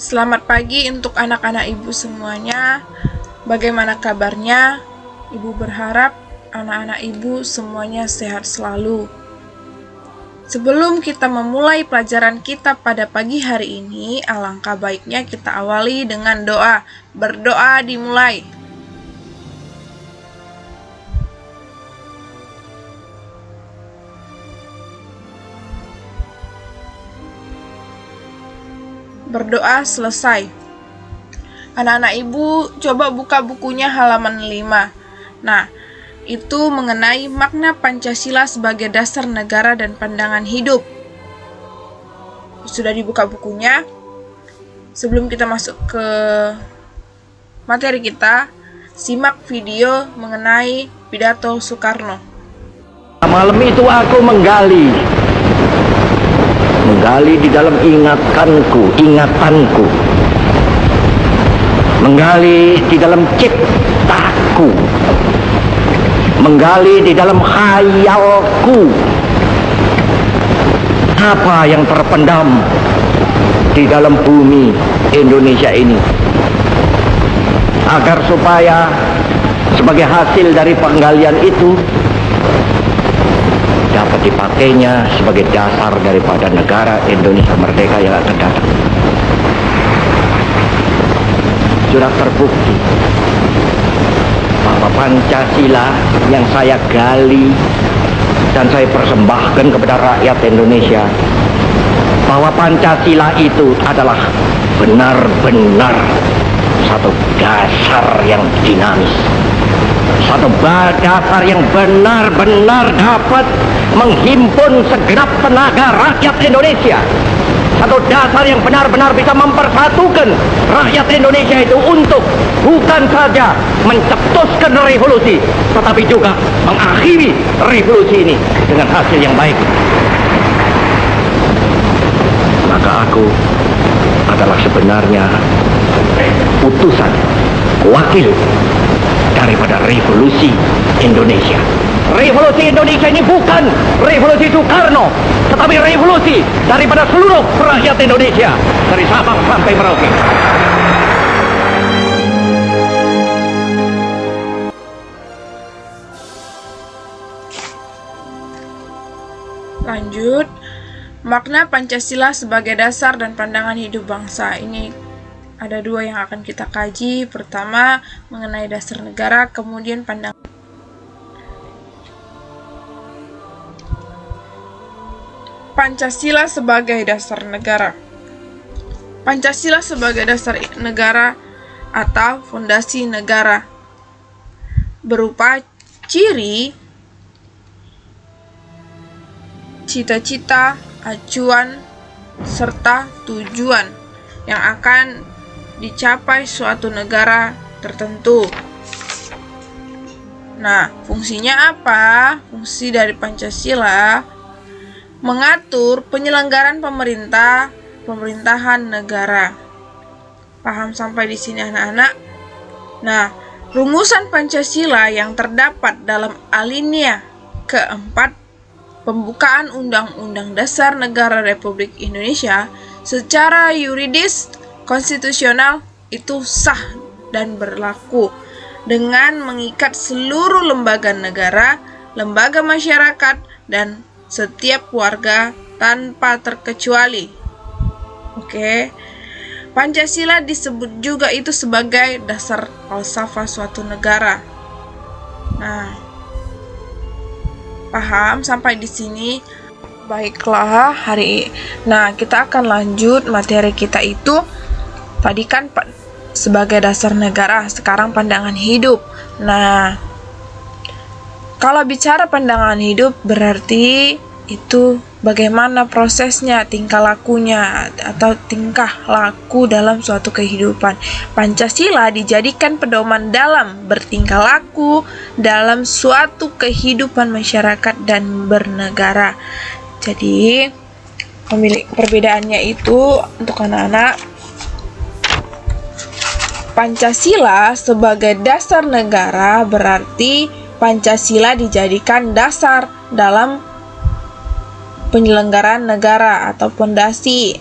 Selamat pagi untuk anak-anak ibu semuanya. Bagaimana kabarnya? Ibu berharap anak-anak ibu semuanya sehat selalu. Sebelum kita memulai pelajaran kita pada pagi hari ini, alangkah baiknya kita awali dengan doa. Berdoa dimulai. Berdoa selesai. Anak-anak ibu coba buka bukunya halaman 5. Nah, itu mengenai makna Pancasila sebagai dasar negara dan pandangan hidup. Sudah dibuka bukunya? Sebelum kita masuk ke materi kita, simak video mengenai pidato Soekarno. Malam itu aku menggali di dalam ingatanku, menggali di dalam ciptaku, menggali di dalam khayalku, apa yang terpendam di dalam bumi Indonesia ini, agar supaya sebagai hasil dari penggalian itu dapat dipakainya sebagai dasar daripada negara Indonesia merdeka yang akan datang. Sudah terbukti bahwa Pancasila yang saya gali dan saya persembahkan kepada rakyat Indonesia, bahwa Pancasila itu adalah benar-benar satu dasar yang dinamis, satu dasar yang benar-benar dapat menghimpun segenap tenaga rakyat Indonesia, satu dasar yang benar-benar bisa mempersatukan rakyat Indonesia itu untuk bukan saja mencetuskan revolusi, tetapi juga mengakhiri revolusi ini dengan hasil yang baik. Maka aku adalah sebenarnya utusan, wakil daripada revolusi Indonesia. Revolusi Indonesia ini bukan revolusi Soekarno, tetapi revolusi daripada seluruh rakyat Indonesia, dari Sabang sampai Merauke. Lanjut, makna Pancasila sebagai dasar dan pandangan hidup bangsa. Ini ada dua yang akan kita kaji. Pertama, mengenai dasar negara, kemudian pandangan. Pancasila sebagai dasar negara. Pancasila sebagai dasar negara atau fondasi negara berupa ciri, cita-cita, acuan, serta tujuan yang akan dicapai suatu negara tertentu. Nah, fungsinya apa? Fungsi dari Pancasila mengatur penyelenggaraan pemerintahan negara. Paham sampai di sini anak-anak? Nah, rumusan Pancasila yang terdapat dalam alinea keempat pembukaan Undang-Undang Dasar Negara Republik Indonesia secara yuridis konstitusional itu sah dan berlaku dengan mengikat seluruh lembaga negara, lembaga masyarakat, dan setiap warga tanpa terkecuali. Oke. Pancasila disebut juga itu sebagai dasar falsafah suatu negara. Nah, paham sampai di sini? Baiklah, kita akan lanjut materi kita itu. Tadi kan sebagai dasar negara, sekarang pandangan hidup. Nah, kalau bicara pandangan hidup berarti itu bagaimana prosesnya, tingkah lakunya atau tingkah laku dalam suatu kehidupan. Pancasila dijadikan pedoman dalam bertingkah laku dalam suatu kehidupan masyarakat dan bernegara. Jadi, perbedaannya itu untuk anak-anak, Pancasila sebagai dasar negara berarti Pancasila dijadikan dasar dalam penyelenggaraan negara atau fondasi.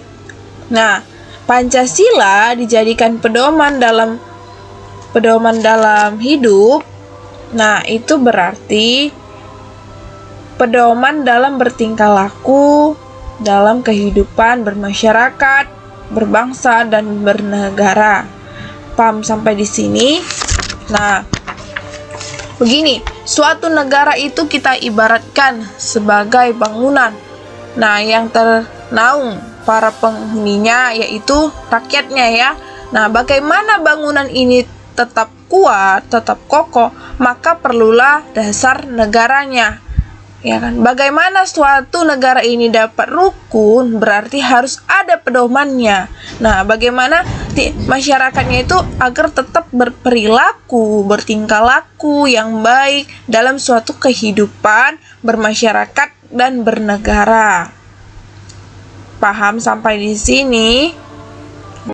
Nah, Pancasila dijadikan pedoman dalam hidup. Nah, itu berarti pedoman dalam bertingkah laku, dalam kehidupan bermasyarakat, berbangsa, dan bernegara. Paham sampai di sini? Nah, begini, suatu negara itu kita ibaratkan sebagai bangunan. Nah, yang ternaung para penghuninya yaitu rakyatnya ya. Nah, bagaimana bangunan ini tetap kuat, tetap kokoh, maka perlulah dasar negaranya. Ya kan? Bagaimana suatu negara ini dapat rukun, berarti harus ada pedomannya. Nah, bagaimana masyarakatnya itu agar tetap berperilaku, bertingkah laku yang baik dalam suatu kehidupan bermasyarakat dan bernegara. Paham sampai di sini?